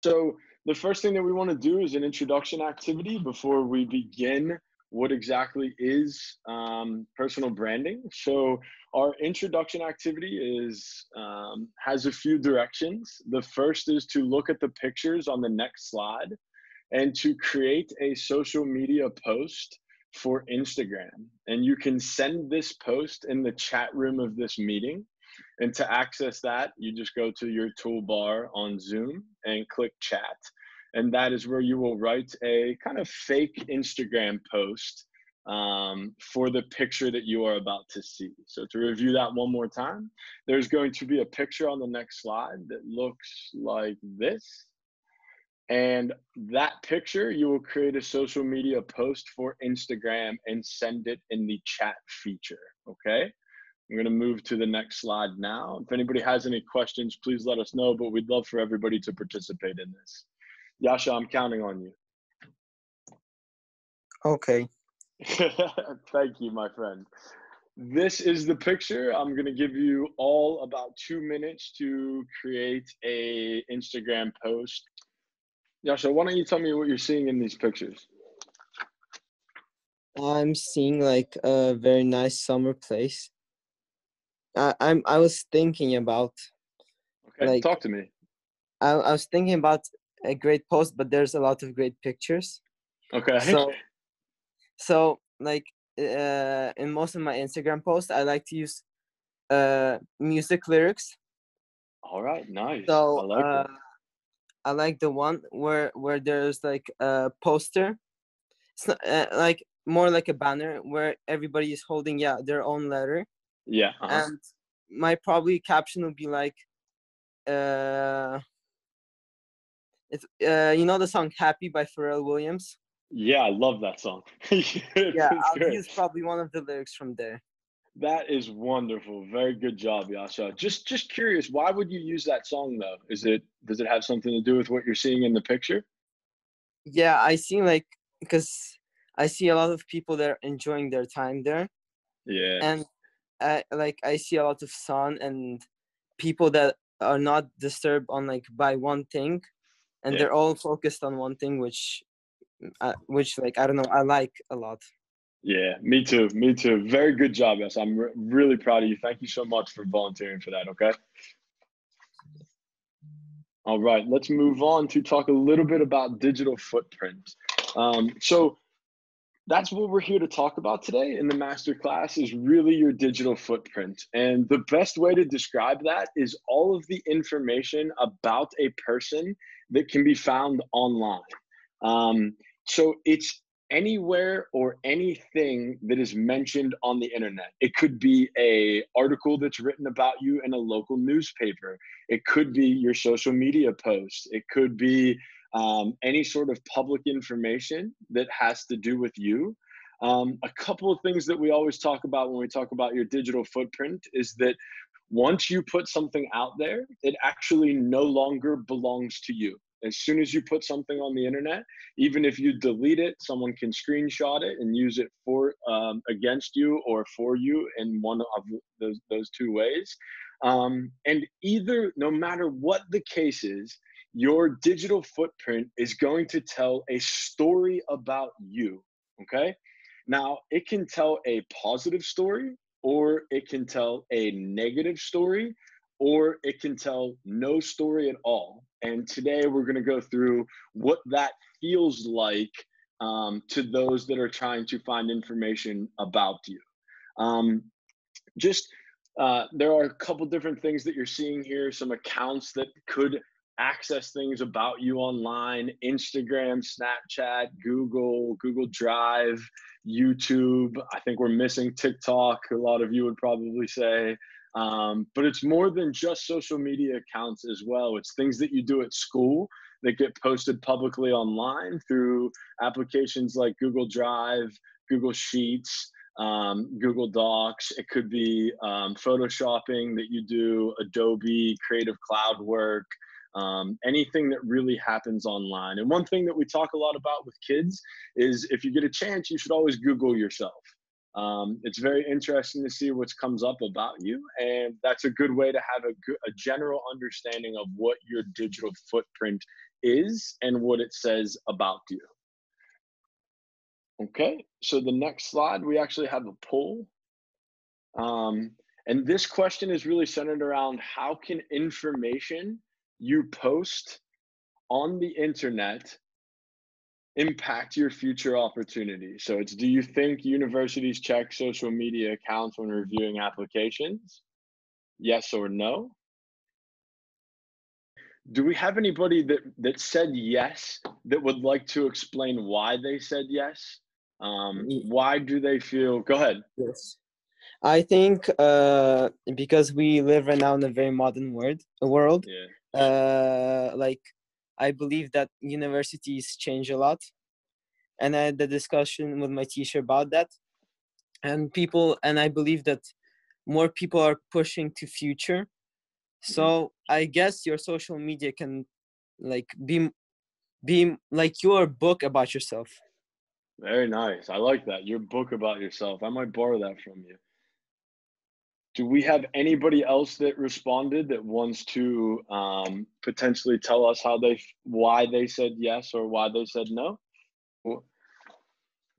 So the first thing that we want to do is an introduction activity before we begin what exactly is personal branding. So our introduction activity is has a few directions. The first is to look at the pictures on the next slide and to create a social media post for Instagram. And you can send this post in the chat room of this meeting. And to access that, you just go to your toolbar on Zoom and click chat. And that is where you will write a kind of fake Instagram post for the picture that you are about to see. So to review that one more time, there's going to be a picture on the next slide that looks like this. And that picture, you will create a social media post for Instagram and send it in the chat feature, okay? I'm gonna move to the next slide now. If anybody has any questions, please let us know, but we'd love for everybody to participate in this. Yasha, I'm counting on you. Okay. Thank you, my friend. This is the picture. I'm gonna give you all about 2 minutes to create a Instagram post. Yasha, why don't you tell me what you're seeing in these pictures? I'm seeing like a very nice summer place. I was thinking about Okay, talk to me. I was thinking about a great post, but there's a lot of great pictures. Okay. So like in most of my Instagram posts, I like to use music lyrics. All right, nice. So I like that. I like the one where there's like a poster. It's not, like more like a banner where everybody is holding their own letter. Yeah. And my probably caption would be like, it's you know the song "Happy" by Pharrell Williams. Yeah, I love that song. I'll use probably one of the lyrics from there. That is wonderful. Very good job, Yasha. Just curious, why would you use that song though? Does it have something to do with what you're seeing in the picture? Yeah, I see because I see a lot of people that are enjoying their time there. Yeah. And I see a lot of sun and people that are not disturbed on by one thing, and they're all focused on one thing, which I don't know, I like a lot. Yeah, me too. Very good job, yes. I'm really proud of you. Thank you so much for volunteering for that, okay? All right, let's move on to talk a little bit about digital footprint. So that's what we're here to talk about today in the masterclass is really your digital footprint. And the best way to describe that is all of the information about a person that can be found online. So it's anywhere or anything that is mentioned on the internet. It could be a article that's written about you in a local newspaper. It could be your social media post. It could be any sort of public information that has to do with you. A couple of things that we always talk about when we talk about your digital footprint is that once you put something out there, it actually no longer belongs to you. As soon as you put something on the internet, even if you delete it, someone can screenshot it and use it for against you or for you in one of those two ways. And either, no matter what the case is, your digital footprint is going to tell a story about you, okay? Now, it can tell a positive story, or it can tell a negative story, or it can tell no story at all. And today we're going to go through what that feels like to those that are trying to find information about you. There are a couple different things that you're seeing here, some accounts that could access things about you online: Instagram, Snapchat, Google Drive, YouTube. I think we're missing TikTok, a lot of you would probably say. But it's more than just social media accounts as well. It's things that you do at school that get posted publicly online through applications like Google Drive, Google Sheets, Google Docs. It could be photoshopping that you do, Adobe, Creative Cloud work, anything that really happens online. And one thing that we talk a lot about with kids is if you get a chance, you should always Google yourself. It's very interesting to see what comes up about you, and that's a good way to have a general understanding of what your digital footprint is and what it says about you. Okay, so the next slide, we actually have a poll. And this question is really centered around how can information you post on the internet impact your future opportunities? So it's, do you think universities check social media accounts when reviewing applications? Yes or no? Do we have anybody that said yes that would like to explain why they said yes? Why do they feel? Go ahead. Yes. I think because we live right now in a very modern world. Yeah. Like I believe that universities change a lot, and I had the discussion with my teacher about that, and I believe that more people are pushing to future. So I guess your social media can like be like your book about yourself. Very nice. I like that. Your book about yourself. I might borrow that from you. Do we have anybody else that responded that wants to potentially tell us why they said yes or why they said no? Well,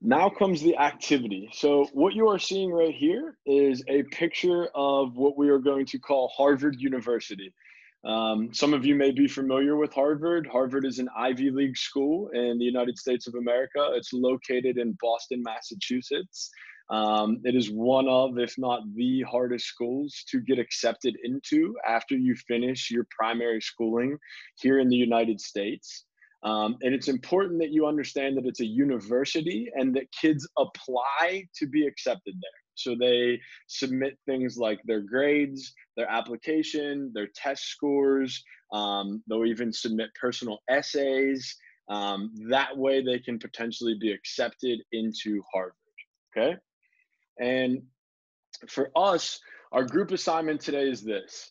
now comes the activity. So what you are seeing right here is a picture of what we are going to call Harvard University. Some of you may be familiar with Harvard. Harvard is an Ivy League school in the United States of America. It's located in Boston, Massachusetts. It is one of, if not the hardest schools to get accepted into after you finish your primary schooling here in the United States. And it's important that you understand that it's a university and that kids apply to be accepted there. So they submit things like their grades, their application, their test scores. They'll even submit personal essays. That way they can potentially be accepted into Harvard, okay? And for us, our group assignment today is this.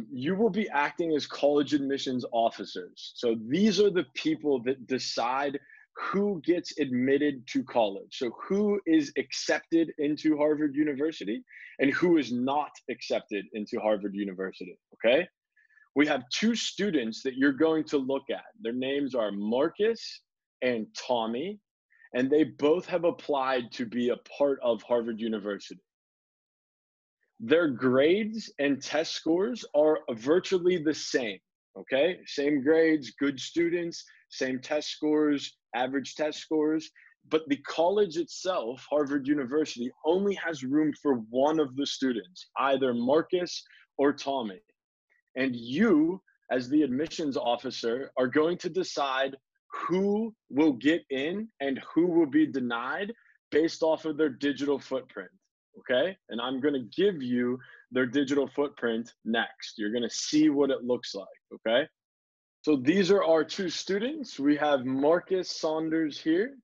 You will be acting as college admissions officers. So these are the people that decide who gets admitted to college. So who is accepted into Harvard University and who is not accepted into Harvard University, okay? We have two students that you're going to look at. Their names are Marcus and Tommy, and they both have applied to be a part of Harvard University. Their grades and test scores are virtually the same, okay? Same grades, good students, same test scores, average test scores, but the college itself, Harvard University, only has room for one of the students, either Marcus or Tommy. And you, as the admissions officer, are going to decide who will get in and who will be denied based off of their digital footprint. Okay, and I'm going to give you their digital footprint next. You're going to see what it looks like, okay? So these are our two students. We have Marcus Saunders here,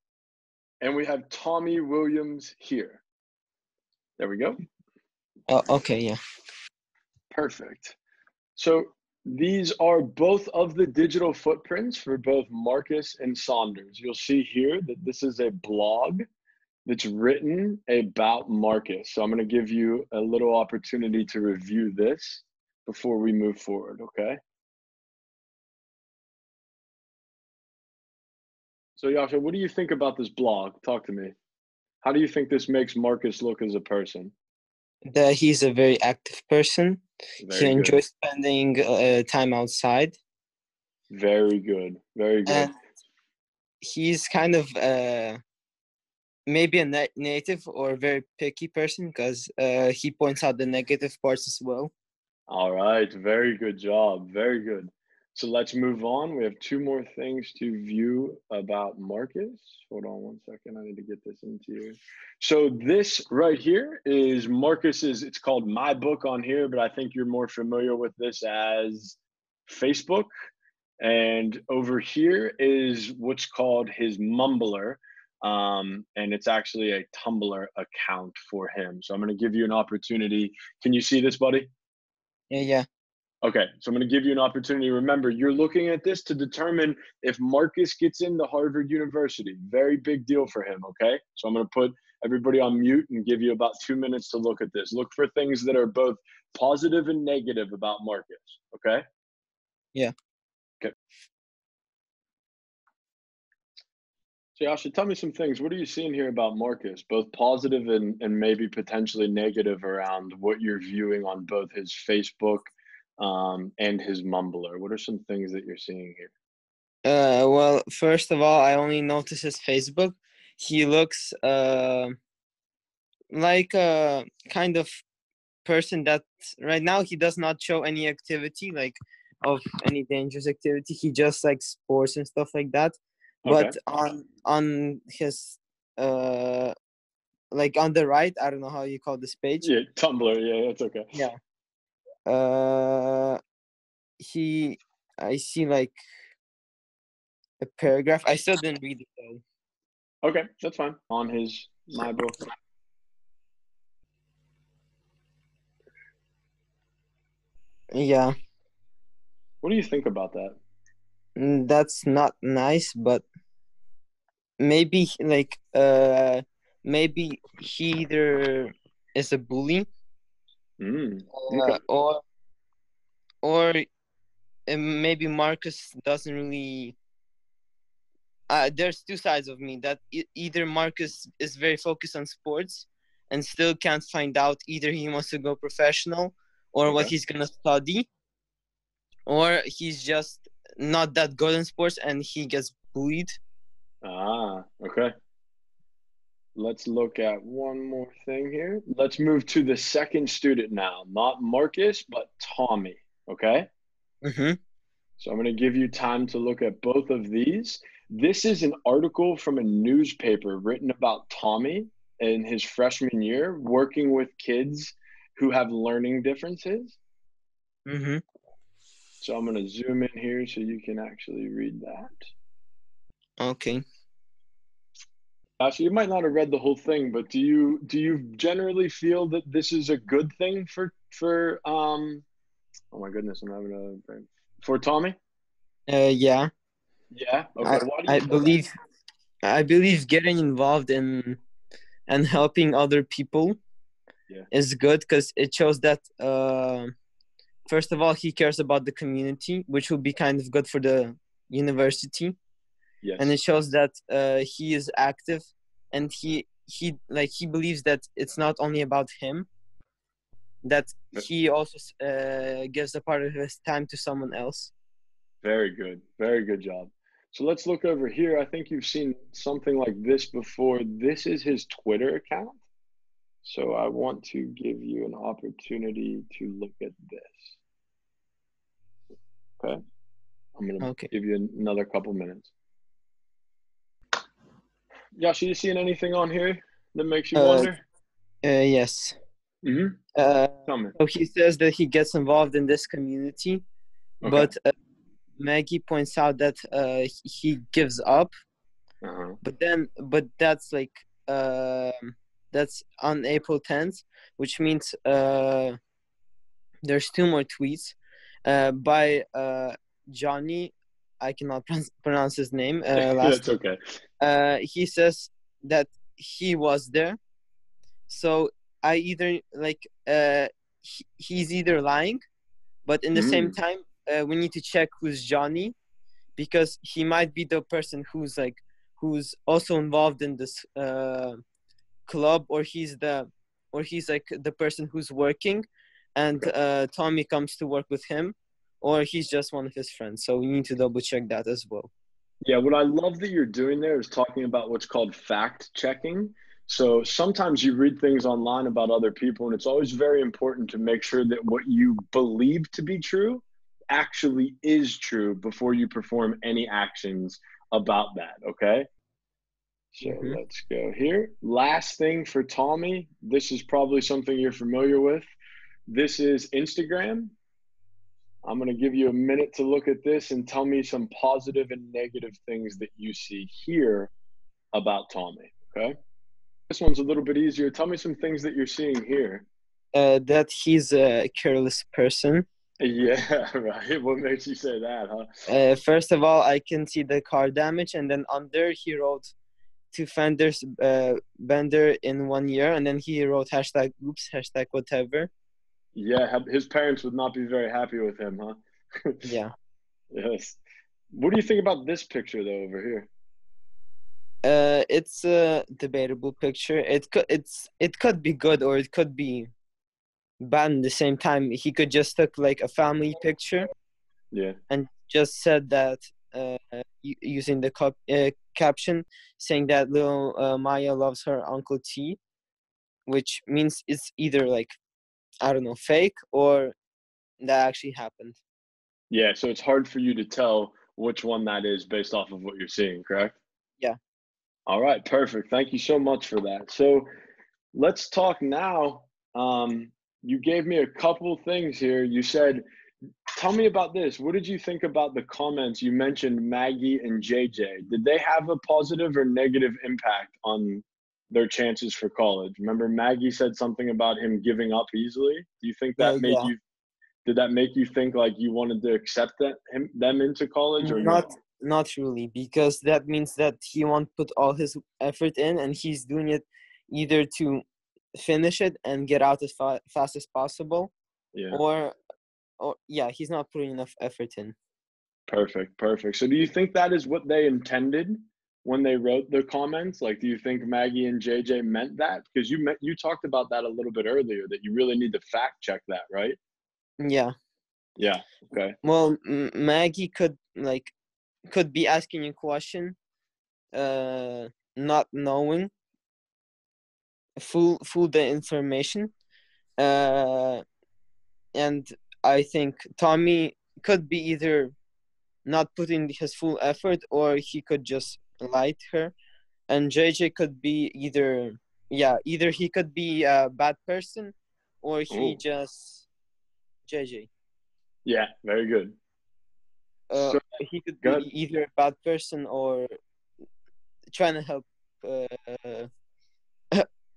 and we have Tommy Williams here. There we go. Oh, okay, yeah. Perfect. So these are both of the digital footprints for both Marcus and Saunders. You'll see here that this is a blog that's written about Marcus. So I'm going to give you a little opportunity to review this before we move forward, okay? So Yasha, what do you think about this blog? Talk to me. How do you think this makes Marcus look as a person? That he's a very active person. Very he good. enjoys spending time outside. Very good. Very good. And he's kind of maybe a native or very picky person because he points out the negative parts as well. All right, very good job. Very good. So let's move on. We have two more things to view about Marcus. Hold on one second. I need to get this into you. So this right here is Marcus's, it's called My Book on here, but I think you're more familiar with this as Facebook. And over here is what's called his Mumbler. And it's actually a Tumblr account for him. So I'm going to give you an opportunity. Can you see this, buddy? Yeah. Okay, so I'm going to give you an opportunity. Remember, you're looking at this to determine if Marcus gets into Harvard University. Very big deal for him, okay? So I'm going to put everybody on mute and give you about 2 minutes to look at this. Look for things that are both positive and negative about Marcus, okay? Yeah. Okay. Josh, tell me some things. What are you seeing here about Marcus, both positive and maybe potentially negative around what you're viewing on both his Facebook and his Mumbler? What are some things that you're seeing here? Well, first of all, I only noticed his Facebook. He looks like a kind of person that right now he does not show any activity like of any dangerous activity. He just likes sports and stuff like that. Okay. But on his like on the right, I don't know how you call this page. Yeah, Tumblr. Yeah, that's okay. Yeah. I see like a paragraph. I still didn't read it though. Okay, that's fine. On his my book. Yeah. What do you think about that? That's not nice, but maybe like maybe he either is a bully Okay. or maybe Marcus doesn't really there's two sides of me that either Marcus is very focused on sports and still can't find out either he wants to go professional or what Okay. he's gonna study, or he's just not that good in sports and he gets bullied. Okay. Let's look at one more thing here. Let's move to the second student now, not Marcus, but Tommy. Okay. Mm-hmm. So I'm going to give you time to look at both of these. This is an article from a newspaper written about Tommy in his freshman year, working with kids who have learning differences. Mm-hmm. So I'm going to zoom in here so you can actually read that. Okay. So you might not have read the whole thing, but do you generally feel that this is a good thing for oh my goodness, I'm having a brain for Tommy? Yeah. Yeah. Okay. Why do you I believe getting involved in and helping other people is good because it shows that first of all he cares about the community, which will be kind of good for the university. Yes. And it shows that he is active and he believes that it's not only about him, that he also gives a part of his time to someone else. Very good. Very good job. So let's look over here. I think you've seen something like this before. This is his Twitter account. So I want to give you an opportunity to look at this. Okay. I'm going to give you another couple minutes. Josh, are you seeing anything on here that makes you wonder? Yes. Mm-hmm. Tell me. So he says that he gets involved in this community, but Maggie points out that he gives up. But that's like that's on April 10th, which means there's two more tweets by Johnny. I cannot pronounce his name. That's okay. He says that he was there. So I either like he's either lying, but in the same time we need to check who's Johnny, because he might be the person who's also involved in this club, or he's like the person who's working, and Tommy comes to work with him, or he's just one of his friends. So we need to double check that as well. Yeah, what I love that you're doing there is talking about what's called fact checking. So sometimes you read things online about other people, and it's always very important to make sure that what you believe to be true actually is true before you perform any actions about that, okay? So let's go here. Last thing for Tommy, this is probably something you're familiar with. This is Instagram. I'm going to give you a minute to look at this and tell me some positive and negative things that you see here about Tommy, okay? This one's a little bit easier. Tell me some things that you're seeing here. That he's a careless person. Yeah, right. What makes you say that, huh? First of all, I can see the car damage, and then under he wrote 2 fenders bender in 1 year, and then he wrote hashtag oops, hashtag whatever. Yeah, his parents would not be very happy with him, huh? Yeah. Yes. What do you think about this picture, though, over here? It's a debatable picture. It could be good or it could be bad at the same time. He could just took like a family picture Yeah. and just said that using the caption saying that little Maya loves her Uncle T, which means it's either like, I don't know, fake or that actually happened. Yeah, so it's hard for you to tell which one that is based off of what you're seeing, correct? Yeah. All right, perfect. Thank you so much for that. So let's talk now. You gave me a couple things here. You said, tell me about this. What did you think about the comments? You mentioned Maggie and JJ. Did they have a positive or negative impact on their chances for college? Remember, Maggie said something about him giving up easily. Do you think that made Yeah. you? Did that make you think like you wanted to accept them into college or no? Not really, because that means that he won't put all his effort in, and he's doing it either to finish it and get out as fast as possible, Yeah. or yeah, he's not putting enough effort in. Perfect. So do you think that is what they intended when they wrote the comments? Like, do you think Maggie and JJ meant that? Because you talked about that a little bit earlier, that you really need to fact check that, right? Yeah. Yeah. Okay. Well, Maggie could be asking a question, not knowing full the information, and I think Tommy could be either not putting his full effort or he could just lie to her, and JJ could be either he could be a bad person or he just JJ. Yeah, very good. So, he could go be ahead. either a bad person or trying to help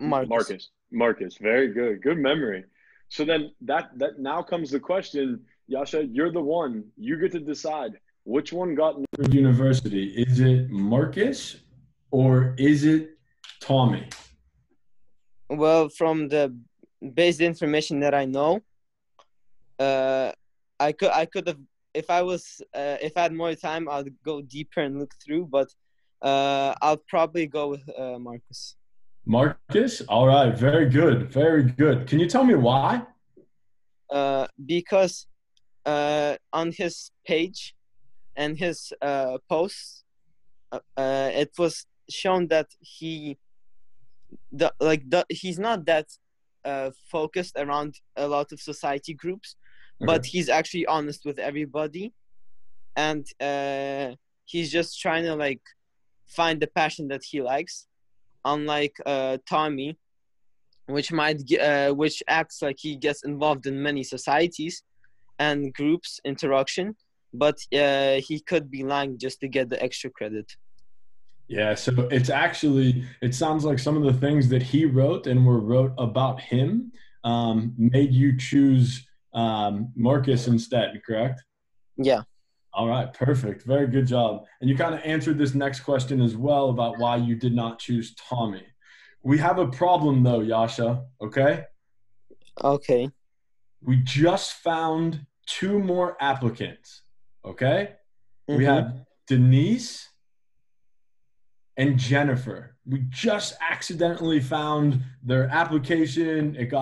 Marcus. Marcus, very good. Good memory. So then that now comes the question, Yasha, you're the one. You get to decide which one got into university. Is it Marcus or is it Tommy? Well, from the basic information that I know, I could have, if I had more time, I'd go deeper and look through, but I'll probably go with Marcus. Marcus? All right, very good. Very good. Can you tell me why? Because on his page and his posts, it was shown that he's not that focused around a lot of society groups, but he's actually honest with everybody, and he's just trying to like find the passion that he likes, unlike Tommy, which acts like he gets involved in many societies and groups interaction, but he could be lying just to get the extra credit. Yeah, so it sounds like some of the things that he wrote and were wrote about him made you choose Marcus instead, correct? Yeah. All right, perfect. Very good job. And you kind of answered this next question as well about why you did not choose Tommy. We have a problem though, Yasha, okay? Okay. We just found 2 more applicants, okay? Mm-hmm. We have Denise and Jennifer. We just accidentally found their application. It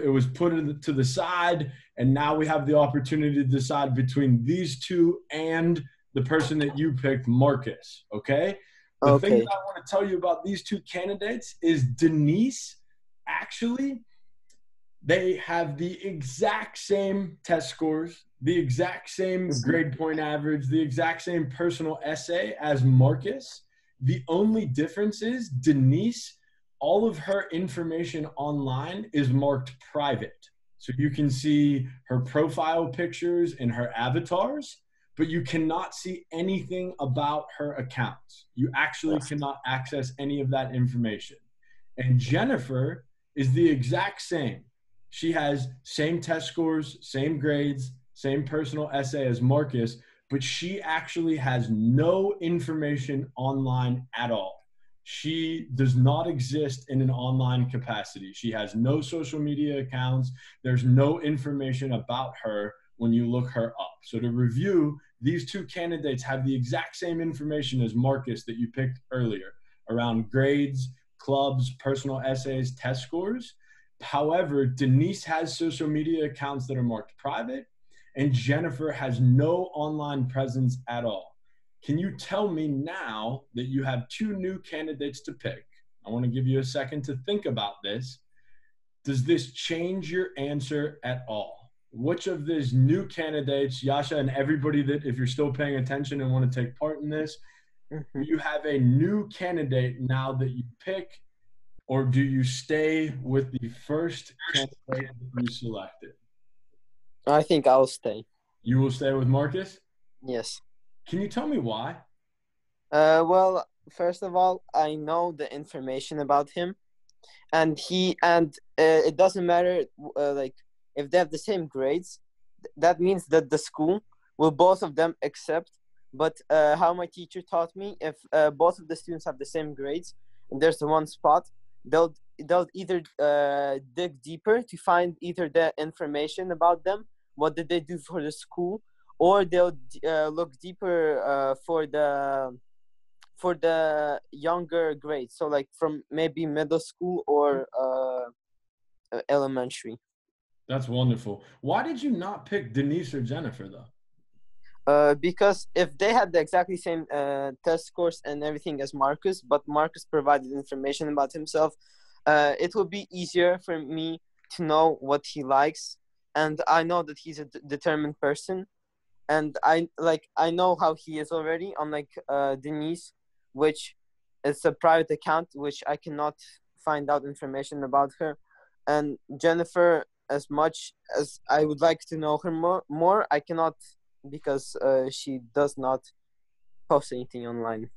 was put to the side, and now we have the opportunity to decide between these 2 and the person that you picked, Marcus, okay? The thing that I want to tell you about these 2 candidates is Denise, actually, they have the exact same test scores, the exact same grade point average, the exact same personal essay as Marcus. The only difference is Denise, all of her information online is marked private. So you can see her profile pictures and her avatars, but you cannot see anything about her accounts. You actually cannot access any of that information. And Jennifer is the exact same. She has same test scores, same grades, same personal essay as Marcus, but she actually has no information online at all. She does not exist in an online capacity. She has no social media accounts. There's no information about her when you look her up. So to review, these 2 candidates have the exact same information as Marcus that you picked earlier. around grades, clubs, personal essays, test scores. However, Denise has social media accounts that are marked private, and Jennifer has no online presence at all. Can you tell me now that you have two new candidates to pick? I want to give you a second to think about this. Does this change your answer at all? Which of these new candidates, Yasha and everybody that, if you're still paying attention and want to take part in this, you have a new candidate now that you pick, or do you stay with the first candidate that you selected? I think I'll stay. You will stay with Marcus? Yes. Can you tell me why? Well, first of all, I know the information about him, and it doesn't matter like if they have the same grades. That means that the school will both of them accept. But how my teacher taught me, if both of the students have the same grades and there's the one spot, they'll either dig deeper to find either the information about them, what did they do for the school, or they'll look deeper for the younger grades, so like from maybe middle school or elementary. That's wonderful. Why did you not pick Denise or Jennifer though? Because if they had the exactly same test scores and everything as Marcus, but Marcus provided information about himself, it would be easier for me to know what he likes, and I know that he's a determined person, and I know how he is already, unlike Denise, which is a private account, which I cannot find out information about her, and Jennifer, as much as I would like to know her more, I cannot, because she does not post anything online.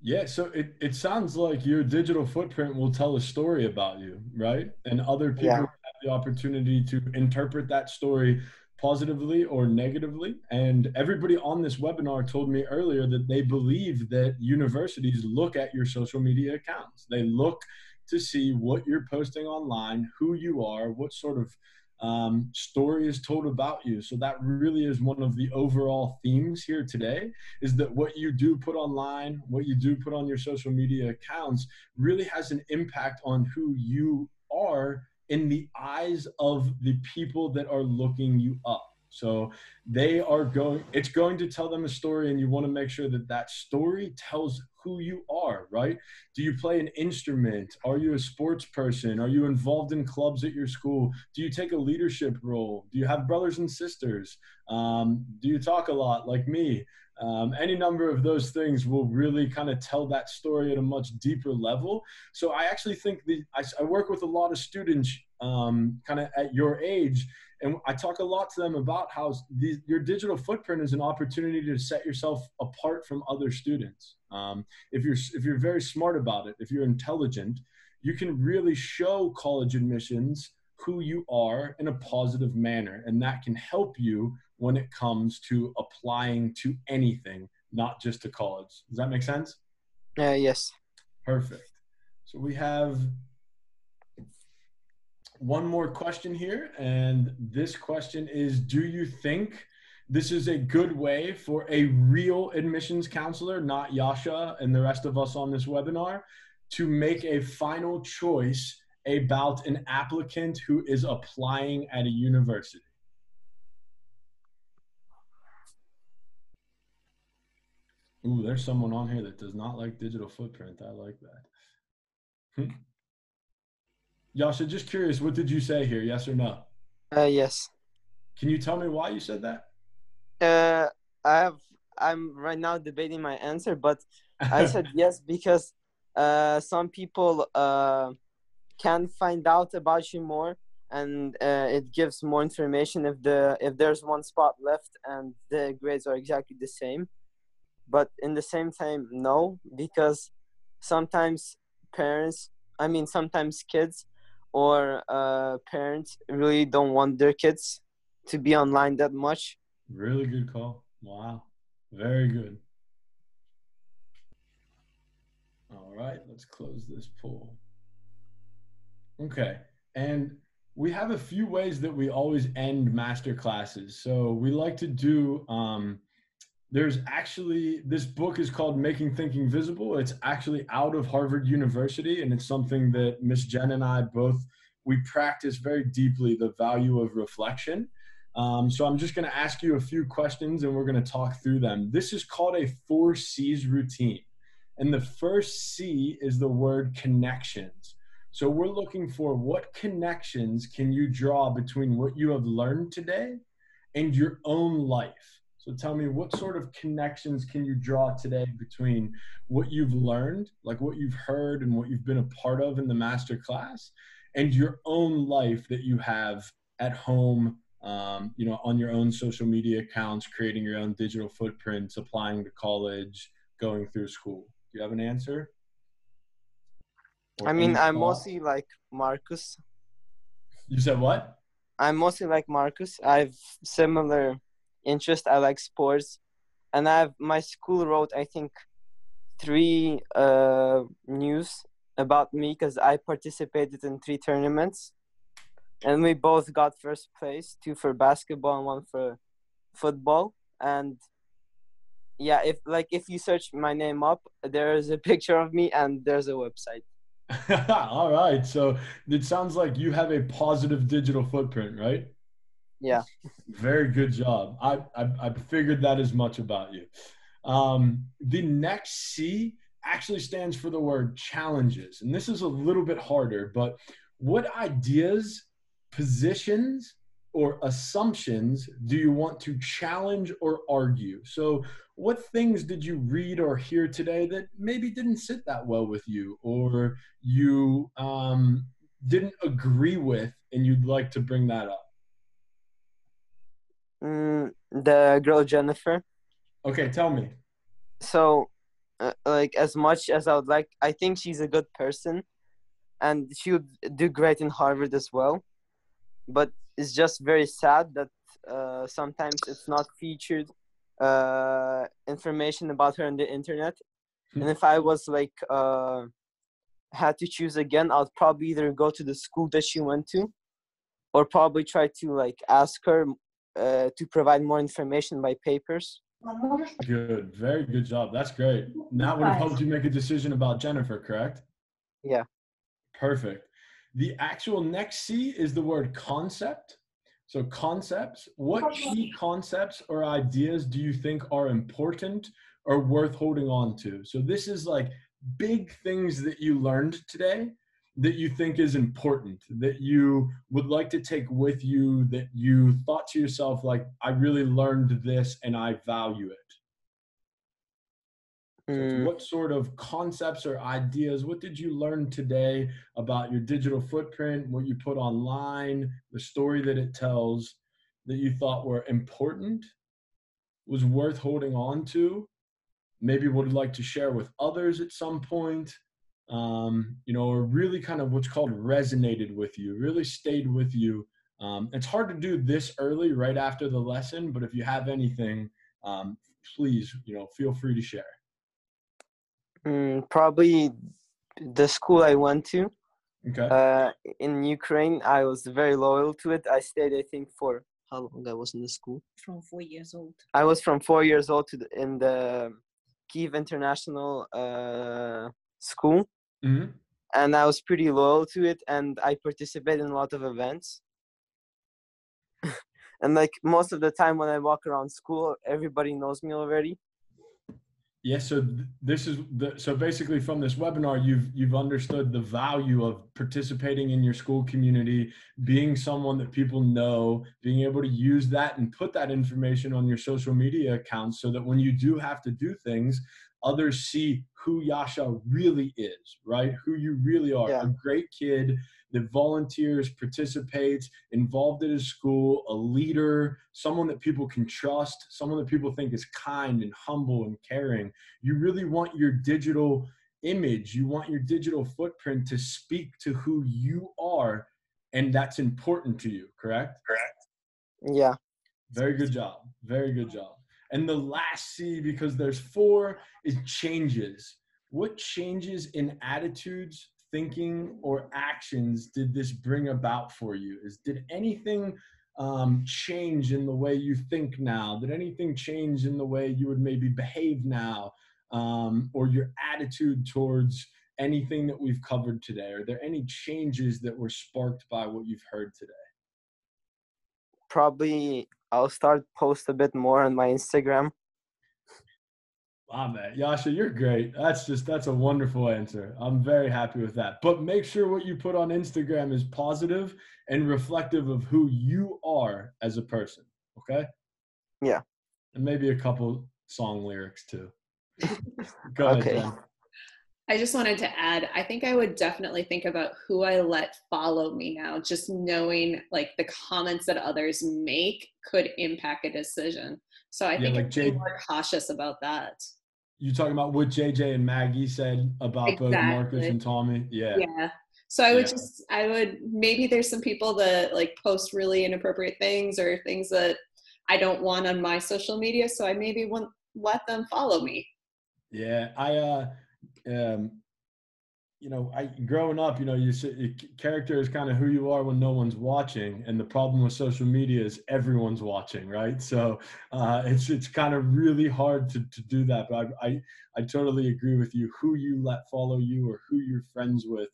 Yeah, so it sounds like your digital footprint will tell a story about you, right? And other people have the opportunity to interpret that story positively or negatively. And everybody on this webinar told me earlier that they believe that universities look at your social media accounts. They look to see what you're posting online, who you are, what sort of story is told about you. So that really is one of the overall themes here today, is that what you do put online, what you do put on your social media accounts really has an impact on who you are in the eyes of the people that are looking you up. So it's going to tell them a story, and you want to make sure that that story tells who you are, right? Do you play an instrument? Are you a sports person? Are you involved in clubs at your school? Do you take a leadership role? Do you have brothers and sisters? Do you talk a lot like me? Any number of those things will really kind of tell that story at a much deeper level. So I actually think I work with a lot of students kind of at your age, and I talk a lot to them about how your digital footprint is an opportunity to set yourself apart from other students. If you're very smart about it, if you're intelligent, you can really show college admissions who you are in a positive manner, and that can help you when it comes to applying to anything, not just to college. Does that make sense? Yes. Perfect. So we have one more question here, and this question is, do you think this is a good way for a real admissions counselor, not Yasha and the rest of us on this webinar, to make a final choice about an applicant who is applying at a university? Ooh, there's someone on here that does not like digital footprint. I like that. Yasha, just curious, what did you say here? Yes or no? Yes. Can you tell me why you said that? I'm right now debating my answer, but I said yes because some people can find out about you more, and it gives more information if there's one spot left and the grades are exactly the same. But in the same time, no, because sometimes sometimes kids or parents really don't want their kids to be online that much. Really good call. Wow. Very good. All right, let's close this poll. Okay, and we have a few ways that we always end master classes. So we like to do There's actually, this book is called Making Thinking Visible. It's actually out of Harvard University, and it's something that Miss Jen and I both, we practice very deeply the value of reflection. So I'm just going to ask you a few questions and we're going to talk through them. This is called a 4 C's routine. And the first C is the word connections. So we're looking for what connections can you draw between what you have learned today and your own life. So tell me, what sort of connections can you draw today between what you've learned, like what you've heard and what you've been a part of in the master class, and your own life that you have at home, you know, on your own social media accounts, creating your own digital footprints, applying to college, going through school. Do you have an answer? I mean, I'm mostly like Marcus. You said what? I'm mostly like Marcus. I have similar interest. I like sports, and my school wrote, I think, 3 news about me because I participated in 3 tournaments, and we both got first place, 2 for basketball and 1 for football. And yeah, if you search my name up, there's a picture of me and there's a website. All right. So it sounds like you have a positive digital footprint, right? Yeah. Very good job. I figured that as much about you. The next C actually stands for the word challenges. And this is a little bit harder, but what ideas, positions, or assumptions do you want to challenge or argue? So what things did you read or hear today that maybe didn't sit that well with you, or you didn't agree with and you'd like to bring that up? The girl Jennifer. Okay, tell me. So, like, as much as I would like, I think she's a good person, and she would do great in Harvard as well. But it's just very sad that sometimes it's not featured information about her on the internet. And if I was like had to choose again, I'd probably either go to the school that she went to, or probably try to like ask her to provide more information by papers. Good, very good job. That's great. That would have helped you make a decision about Jennifer, correct? Yeah. Perfect. The actual next C is the word concept. So concepts, what key concepts or ideas do you think are important or worth holding on to? So this is like big things that you learned today that you think is important, that you would like to take with you, that you thought to yourself, like, I really learned this and I value it. So what sort of concepts or ideas, what did you learn today about your digital footprint, what you put online, the story that it tells, that you thought were important, was worth holding on to, maybe would like to share with others at some point, you know, or really kind of what's called resonated with you, really stayed with you. It's hard to do this early, right after the lesson, but if you have anything, please, you know, feel free to share. Probably the school I went to. Okay. In Ukraine, I was very loyal to it. I stayed, I think, for how long I was in the school? From 4 years old. I was from 4 years old in the Kyiv International school. Mm-hmm. And I was pretty loyal to it, and I participated in a lot of events. And like most of the time when I walk around school, everybody knows me already. Yes, so this is so basically from this webinar, you've understood the value of participating in your school community, being someone that people know, being able to use that and put that information on your social media accounts so that when you do have to do things, others see who Yasha really is, right? Who you really are. Yeah. A great kid that volunteers, participates, involved at his school, a leader, someone that people can trust, someone that people think is kind and humble and caring. You really want your digital image, you want your digital footprint to speak to who you are, and that's important to you, correct? Correct. Yeah. Very good job. Very good job. And the last C, because there's 4, is changes. What changes in attitudes, thinking, or actions did this bring about for you? Did anything change in the way you think now? Did anything change in the way you would maybe behave now, or your attitude towards anything that we've covered today? Are there any changes that were sparked by what you've heard today? Probably I'll start post a bit more on my Instagram. Wow, man. Yasha, you're great. That's a wonderful answer. I'm very happy with that. But make sure what you put on Instagram is positive and reflective of who you are as a person. Okay? Yeah. And maybe a couple song lyrics too. Go ahead, Okay. Jen. I just wanted to add, I think I would definitely think about who I let follow me now. Just knowing like the comments that others make could impact a decision. So I think like I'm being more cautious about that. You talking about what JJ and Maggie said about both Marcus and Tommy? Yeah. Yeah. So I would, maybe there's some people that like post really inappropriate things or things that I don't want on my social media. So I maybe won't let them follow me. Yeah. Growing up, your character is kind of who you are when no one's watching. And the problem with social media is everyone's watching, right? So it's kind of really hard to do that. But I totally agree with you. Who you let follow you or who you're friends with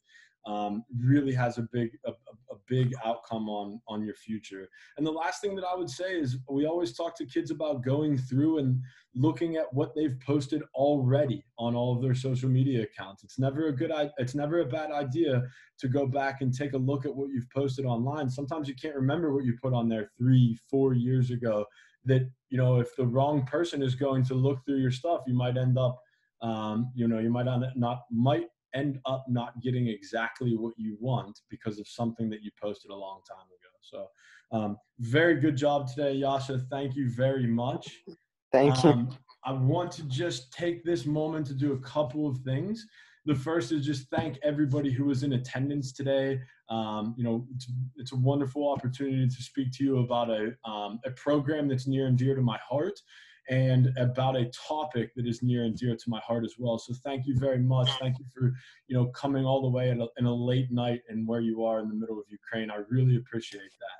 really has a big outcome on your future. And the last thing that I would say is we always talk to kids about going through and looking at what they've posted already on all of their social media accounts. It's never a bad idea to go back and take a look at what you've posted online. Sometimes you can't remember what you put on there 3-4 years ago, that, if the wrong person is going to look through your stuff, you might end up, might end up not getting exactly what you want because of something that you posted a long time ago. So very good job today, Yasha. Thank you very much. Thank you. I want to just take this moment to do a couple of things. The first is just thank everybody who was in attendance today. It's a wonderful opportunity to speak to you about a program that's near and dear to my heart, and about a topic that is near and dear to my heart as well. So thank you very much. Thank you for, coming all the way in a late night and where you are in the middle of Ukraine. I really appreciate that.